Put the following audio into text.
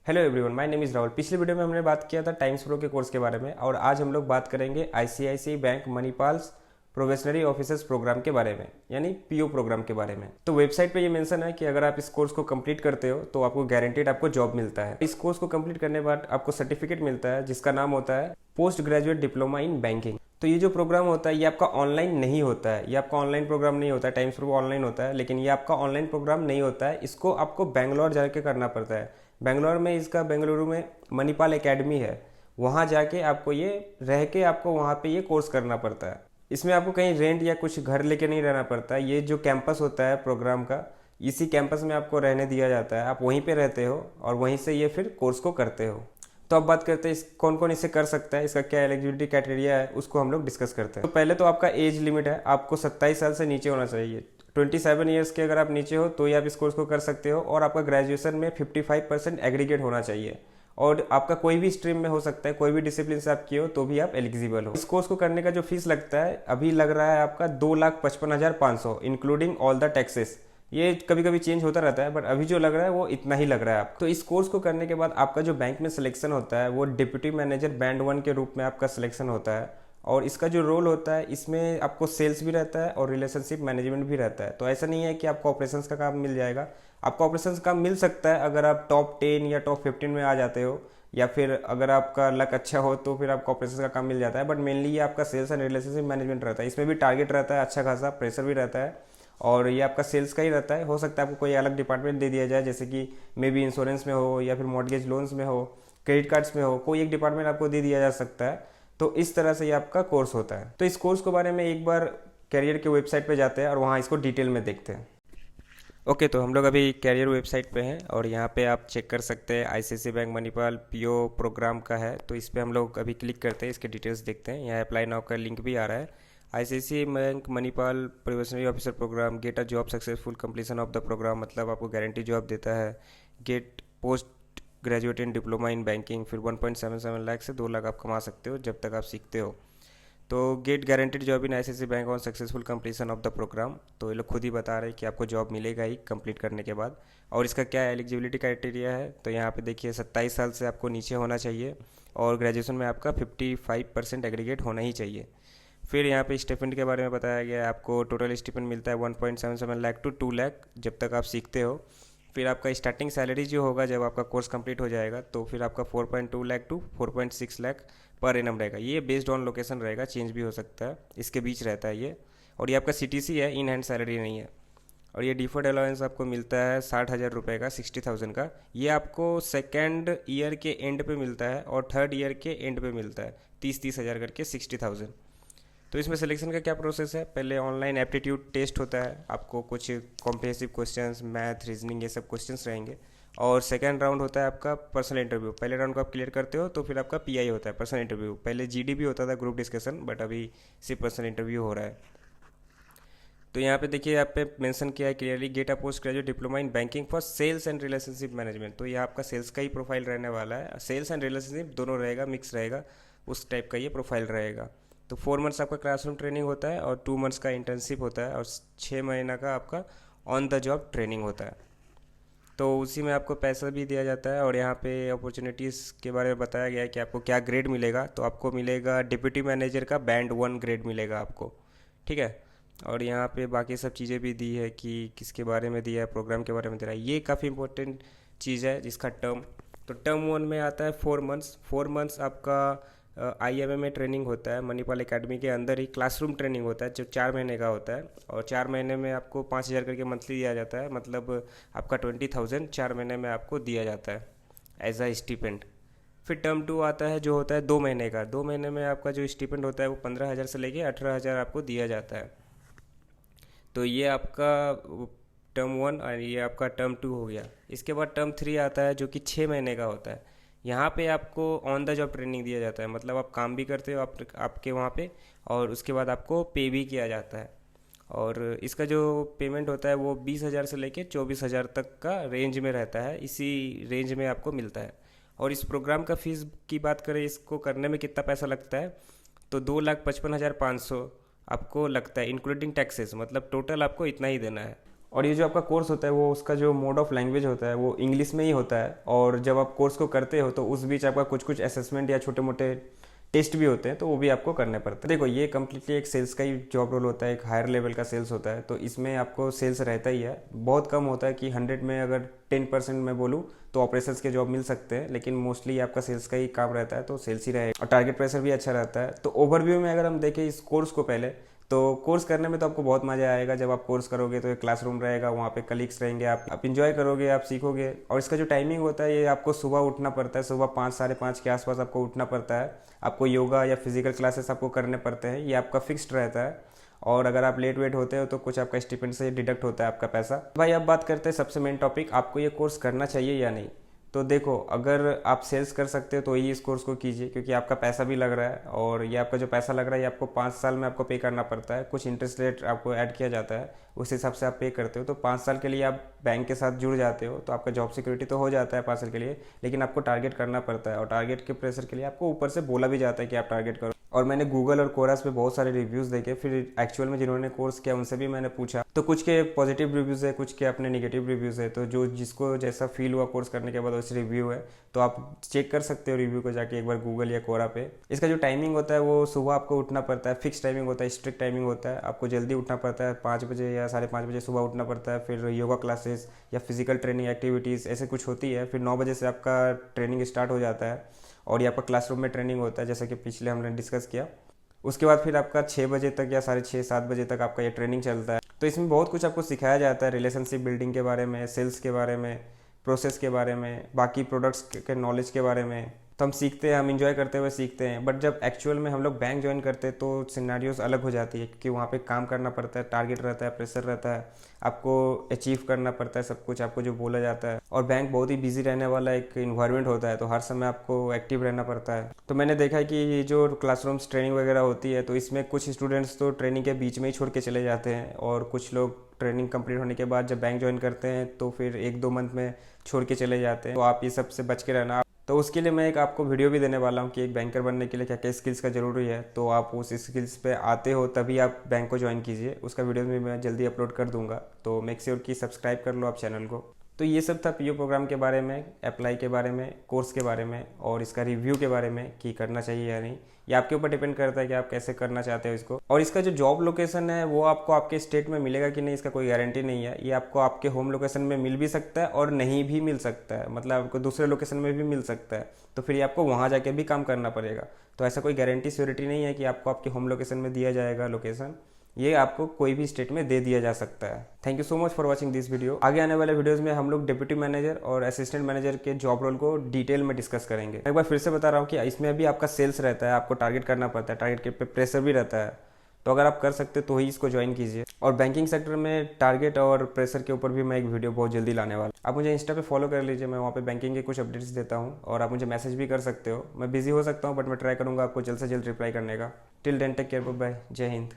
Hello everyone, my name is Rahul. पिछले video में हमने बात किया था टाइम्स प्रो के कोर्स के बारे में और आज हम लोग बात करेंगे ICICI bank Manipal's probationary officers programme के बारे में, यानी पीओ प्रोग्राम के बारे में। तो वेबसाइट पे ये मेंशन है कि अगर आप इस कोर्स को कंप्लीट करते हो तो आपको गारंटीड आपको जॉब मिलता है। इस कोर्स को कंप्लीट करने के बाद आपको सर्टिफिकेट मिलता है जिसका नाम होता है post graduate diploma in banking. तो ये जो प्रोग्राम होता है ये आपका ऑनलाइन नहीं होता है, ये आपका ऑनलाइन प्रोग्राम नहीं होता है। टाइम्स प्रो ऑनलाइन होता है लेकिन ये आपका ऑनलाइन प्रोग्राम नहीं होता है। इसको आपको बेंगलोर जाके करना पड़ता है। बेंगलोर में इसका बेंगलुरु में मणिपाल एकेडमी है, वहाँ जाके आपको ये रह के आपको वहाँ पे ये कोर्स करना पड़ता है। इसमें आपको कहीं रेंट या कुछ घर लेके नहीं रहना पड़ता है। ये जो कैंपस होता है प्रोग्राम का, इसी कैंपस में आपको रहने दिया जाता है। आप वहीं पे रहते हो और वहीं से ये फिर कोर्स को करते हो। तो अब बात करते हैं कौन कौन इसे कर सकता है, इसका क्या एलिजिबिलिटी क्राइटेरिया है, उसको हम लोग डिस्कस करते हैं। तो पहले तो आपका एज लिमिट है, आपको 27 साल से नीचे होना चाहिए। 27 ईयर्स के अगर आप नीचे हो तो ही आप इस कोर्स को कर सकते हो। और आपका ग्रेजुएशन में 55% एग्रीगेट होना चाहिए और आपका कोई भी स्ट्रीम में हो सकता है, कोई भी डिसिप्लिन से आप किए हो तो भी आप एलिजिबल हो। इस कोर्स को करने का जो फीस लगता है अभी लग रहा है आपका 2,55,500 इंक्लूडिंग ऑल द टैक्सेस। ये कभी कभी चेंज होता रहता है बट अभी जो लग रहा है वो इतना ही लग रहा है आपको। तो इस कोर्स को करने के बाद आपका जो बैंक में सिलेक्शन होता है वो डिप्टी मैनेजर बैंड 1 के रूप में आपका सिलेक्शन होता है। और इसका जो रोल होता है इसमें आपको सेल्स भी रहता है और रिलेशनशिप मैनेजमेंट भी रहता है। तो ऐसा नहीं है कि आपको ऑपरेशंस का काम मिल जाएगा। आपको ऑपरेशंस का काम मिल सकता है अगर आप टॉप 10 या टॉप 15 में आ जाते हो, या फिर अगर आपका लक अच्छा हो तो फिर आपको ऑपरेशंस का काम मिल जाता है। बट मेनली ये आपका सेल्स एंड रिलेशनशिप मैनेजमेंट रहता है। इसमें भी टारगेट रहता है, अच्छा खासा प्रेशर भी रहता है और ये आपका सेल्स का ही रहता है। हो सकता है आपको कोई अलग डिपार्टमेंट दे दिया जाए, जैसे कि मे बी इंश्योरेंस में हो या फिर मॉर्गेज लोन्स में हो, क्रेडिट कार्ड्स में हो, कोई एक डिपार्टमेंट आपको दे दिया जा सकता है। तो इस तरह से ये आपका कोर्स होता है। तो इस कोर्स के बारे में एक बार कैरियर के वेबसाइट पे जाते हैं और वहाँ इसको डिटेल में देखते हैं। ओके, तो हम लोग अभी कैरियर वेबसाइट पे हैं और यहाँ पे आप चेक कर सकते हैं ICICI bank Manipal PO programme का है। तो इस पे हम लोग अभी क्लिक करते हैं, इसके डिटेल्स देखते हैं। यहाँ अप्लाई नाउ का लिंक भी आ रहा है। ICICI bank Manipal probationary officer programme get a job successful completion of the programme, मतलब आपको गारंटी जॉब देता है। Get post graduate in diploma in banking, फिर 1.77 लाख से 2 लाख आप कमा सकते हो जब तक आप सीखते हो। तो get guaranteed job in ICICI bank on successful completion of the programme. तो ये लोग खुद ही बता रहे हैं कि आपको जॉब मिलेगा ही कंप्लीट करने के बाद। और इसका क्या एलिजिबिलिटी क्राइटेरिया है, तो यहाँ पे देखिए 27 साल से आपको नीचे होना चाहिए और ग्रेजुएशन में आपका 55% एग्रीगेट होना ही चाहिए। फिर यहाँ पे स्टिपेंड के बारे में बताया गया है। आपको टोटल स्टिपेंड मिलता है 1.77 लाख टू 2 लाख जब तक आप सीखते हो। फिर आपका स्टार्टिंग सैलरी जो होगा जब आपका कोर्स कंप्लीट हो जाएगा तो फिर आपका 4.2 lakh to 4.6 lakh per annum रहेगा। ये बेस्ड ऑन लोकेशन रहेगा, चेंज भी हो सकता है, इसके बीच रहता है ये। और ये आपका सीटीसी है, इन हैंड सैलरी नहीं है। और ये डिफर्ड अलाउंस आपको मिलता है 60,000 रुपये का, 60,000 का। ये आपको सेकेंड ईयर के एंड पे मिलता है और थर्ड ईयर के एंड पे मिलता है, 30-30 हज़ार करके 60,000। तो इसमें सिलेक्शन का क्या प्रोसेस है, पहले ऑनलाइन एप्टीट्यूड टेस्ट होता है। आपको कुछ कॉम्प्रिहेंसिव क्वेश्चंस, मैथ, रीजनिंग, ये सब क्वेश्चंस रहेंगे। और सेकंड राउंड होता है आपका पर्सनल इंटरव्यू। पहले राउंड को आप क्लियर करते हो तो फिर आपका पीआई होता है, पर्सनल इंटरव्यू। पहले जीडी भी होता था, ग्रुप डिस्कशन, बट अभी सिर्फ पर्सनल इंटरव्यू हो रहा है। तो यहाँ पे देखिए, यहाँ पे मेंशन किया है clearly, get a post graduate diploma in banking for sales and relationship management. तो ये आपका सेल्स का ही प्रोफाइल रहने वाला है। सेल्स एंड रिलेशनशिप दोनों रहेगा, मिक्स रहेगा, उस टाइप का ये प्रोफाइल रहेगा। तो 4 मंथ्स आपका क्लासरूम ट्रेनिंग होता है और 2 मंथ्स का इंटर्नशिप होता है और 6 महीना का आपका ऑन द जॉब ट्रेनिंग होता है। तो उसी में आपको पैसा भी दिया जाता है। और यहाँ पे अपॉर्चुनिटीज़ के बारे में बताया गया है कि आपको क्या ग्रेड मिलेगा। तो आपको मिलेगा डिप्टी मैनेजर का बैंड 1 ग्रेड मिलेगा आपको, ठीक है। और यहाँ पे बाकी सब चीज़ें भी दी है कि किसके बारे में दिया है, प्रोग्राम के बारे में दे रहा है। ये काफ़ी इंपॉर्टेंट चीज़ है जिसका टर्म, तो टर्म 1 में आता है 4 मंथ्स। 4 मंथ्स आपका आईएमए में ट्रेनिंग होता है। मणिपाल एकेडमी के अंदर ही क्लासरूम ट्रेनिंग होता है जो 4 महीने का होता है। और 4 महीने में आपको 5,000 करके मंथली दिया जाता है, मतलब आपका 20,000 4 महीने में आपको दिया जाता है एज अ स्टिपेंड। फिर टर्म 2 आता है जो होता है 2 महीने का। 2 महीने में आपका जो स्टिपेंड होता है वो 15,000 से लेके 18,000 आपको दिया जाता है। तो ये आपका टर्म 1 और ये आपका टर्म 2 हो गया। इसके बाद टर्म 3 आता है जो कि 6 महीने का होता है। यहाँ पे आपको ऑन द जॉब ट्रेनिंग दिया जाता है, मतलब आप काम भी करते हो आपके वहाँ पे और उसके बाद आपको पे भी किया जाता है। और इसका जो पेमेंट होता है वो 20,000 से लेके 24,000 तक का रेंज में रहता है, इसी रेंज में आपको मिलता है। और इस प्रोग्राम का फीस की बात करें, इसको करने में कितना पैसा लगता है, तो 2,55,500 आपको लगता है इंक्लूडिंग टैक्सेस, मतलब टोटल आपको इतना ही देना है। और ये जो आपका कोर्स होता है वो उसका जो मोड ऑफ लैंग्वेज होता है वो इंग्लिश में ही होता है। और जब आप कोर्स को करते हो तो उस बीच आपका कुछ कुछ असेसमेंट या छोटे मोटे टेस्ट भी होते हैं, तो वो भी आपको करने पड़ते हैं। देखो ये कम्प्लीटली एक सेल्स का ही जॉब रोल होता है, एक हायर लेवल का सेल्स होता है, तो इसमें आपको सेल्स रहता ही है। बहुत कम होता है कि 100 में अगर 10% मैं बोलूँ तो ऑपरेशंस के जॉब मिल सकते हैं, लेकिन मोस्टली आपका सेल्स का ही काम रहता है, तो सेल्स ही रहेगा। और टारगेट प्रेशर भी अच्छा रहता है। तो ओवरव्यू में अगर हम देखें इस कोर्स को पहले, तो कोर्स करने में तो आपको बहुत मज़ा आएगा। जब आप कोर्स करोगे तो एक क्लासरूम रहेगा, वहाँ पे कलीग्स रहेंगे, आप इंजॉय करोगे, आप सीखोगे। और इसका जो टाइमिंग होता है ये आपको सुबह उठना पड़ता है, सुबह 5 साढ़े 5 के आसपास आपको उठना पड़ता है। आपको योगा या फिजिकल क्लासेस आपको करने पड़ते हैं, ये आपका फिक्स्ड रहता है। और अगर आप लेट वेट होते हो तो कुछ आपका स्टिपेंड से डिडक्ट होता है आपका पैसा। भाई अब बात करते हैं सबसे मेन टॉपिक, आपको ये कोर्स करना चाहिए या नहीं। तो देखो अगर आप सेल्स कर सकते हो तो ही इस कोर्स को कीजिए, क्योंकि आपका पैसा भी लग रहा है, और ये आपका जो पैसा लग रहा है ये आपको 5 साल में आपको पे करना पड़ता है। कुछ इंटरेस्ट रेट आपको ऐड किया जाता है, उस हिसाब से आप पे करते हो। तो 5 साल के लिए आप बैंक के साथ जुड़ जाते हो, तो आपका जॉब सिक्योरिटी तो हो जाता है 5 साल के लिए, लेकिन आपको टारगेट करना पड़ता है। और टारगेट के प्रेशर के लिए आपको ऊपर से बोला भी जाता है कि आप टारगेट करो। और मैंने गूगल और कोरास पे बहुत सारे रिव्यूज़ देखे, फिर एक्चुअल में जिन्होंने कोर्स किया उनसे भी मैंने पूछा, तो कुछ के पॉजिटिव रिव्यूज़ है, कुछ के अपने नेगेटिव रिव्यूज़ है। तो जो जिसको जैसा फील हुआ कोर्स करने के बाद वैसे रिव्यू है, तो आप चेक कर सकते हो रिव्यू को जाके एक बार गूगल या कोरा पे। इसका जो टाइमिंग होता है वो सुबह आपको उठना पड़ता है, फिक्स टाइमिंग होता है, स्ट्रिक्ट टाइमिंग होता है। आपको जल्दी उठना पड़ता है, 5 बजे या साढ़े 5 बजे सुबह उठना पड़ता है। फिर योगा क्लासेस या फिजिकल ट्रेनिंग एक्टिविटीज़ ऐसे कुछ होती है। फिर 9 बजे से आपका ट्रेनिंग स्टार्ट हो जाता है, और ये आपका क्लासरूम में ट्रेनिंग होता है, जैसा कि पिछले हमने डिस्कस किया। उसके बाद फिर आपका 6 बजे तक या साढ़े 6-7 बजे तक आपका ये ट्रेनिंग चलता है। तो इसमें बहुत कुछ आपको सिखाया जाता है, रिलेशनशिप बिल्डिंग के बारे में, सेल्स के बारे में, प्रोसेस के बारे में, बाकी प्रोडक्ट्स के नॉलेज के बारे में। तो हम सीखते हैं, हम इंजॉय करते हुए सीखते हैं। बट जब एक्चुअल में हम लोग बैंक ज्वाइन करते हैं तो सिनेरियोज अलग हो जाती है, क्योंकि वहाँ पे काम करना पड़ता है, टारगेट रहता है, प्रेशर रहता है, आपको अचीव करना पड़ता है सब कुछ, आपको जो बोला जाता है। और बैंक बहुत ही बिजी रहने वाला एक इन्वायरमेंट होता है, तो हर समय आपको एक्टिव रहना पड़ता है। तो मैंने देखा है कि ये जो क्लासरूम्स ट्रेनिंग वगैरह होती है, तो इसमें कुछ स्टूडेंट्स तो ट्रेनिंग के बीच में ही छोड़ के चले जाते हैं, और कुछ लोग ट्रेनिंग कंप्लीट होने के बाद जब बैंक ज्वाइन करते हैं तो फिर 1-2 मंथ में छोड़ के चले जाते हैं। तो आप ये सब से बच के रहना। तो उसके लिए मैं एक आपको वीडियो भी देने वाला हूँ कि एक बैंकर बनने के लिए क्या क्या स्किल्स का ज़रूरी है। तो आप उस स्किल्स पे आते हो तभी आप बैंक को ज्वाइन कीजिए। उसका वीडियो भी मैं जल्दी अपलोड कर दूंगा, तो मेक श्योर कि सब्सक्राइब कर लो आप चैनल को। तो ये सब था पीओ प्रोग्राम के बारे में, अप्लाई के बारे में, कोर्स के बारे में, और इसका रिव्यू के बारे में कि करना चाहिए या नहीं। ये आपके ऊपर डिपेंड करता है कि आप कैसे करना चाहते हो इसको। और इसका जो जॉब लोकेशन है वो आपको आपके स्टेट में मिलेगा कि नहीं, इसका कोई गारंटी नहीं है। ये आपको आपके होम लोकेशन में मिल भी सकता है और नहीं भी मिल सकता है, मतलब आपको दूसरे लोकेशन में भी मिल सकता है। तो फिर ये आपको वहाँ जाके भी काम करना पड़ेगा। तो ऐसा कोई गारंटी श्योरिटी नहीं है कि आपको आपके होम लोकेशन में दिया जाएगा लोकेशन, ये आपको कोई भी स्टेट में दे दिया जा सकता है। Thank you so much for watching this video. आगे आने वाले वीडियोस में हम लोग डिप्टी मैनेजर और असिस्टेंट मैनेजर के जॉब रोल को डिटेल में डिस्कस करेंगे। एक बार फिर से बता रहा हूँ कि इसमें भी आपका सेल्स रहता है, आपको टारगेट करना पड़ता है, टारगेट पे प्रेशर भी रहता है। तो अगर आप कर सकते तो ही इसको ज्वाइन कीजिए। और बैंकिंग सेक्टर में टारगेट और प्रेशर के ऊपर भी मैं एक वीडियो बहुत जल्दी लाने वाला हूं। आप मुझे इंस्टा पे फॉलो कर लीजिए, मैं वहाँ पे बैंकिंग के कुछ अपडेट्स देता हूँ, और आप मुझे मैसेज भी कर सकते हो। मैं बिजी हो सकता हूँ बट मैं ट्राई करूँगा आपको जल्द से जल्द रिप्लाई करने का। Till then take care, bye bye, जय हिंद।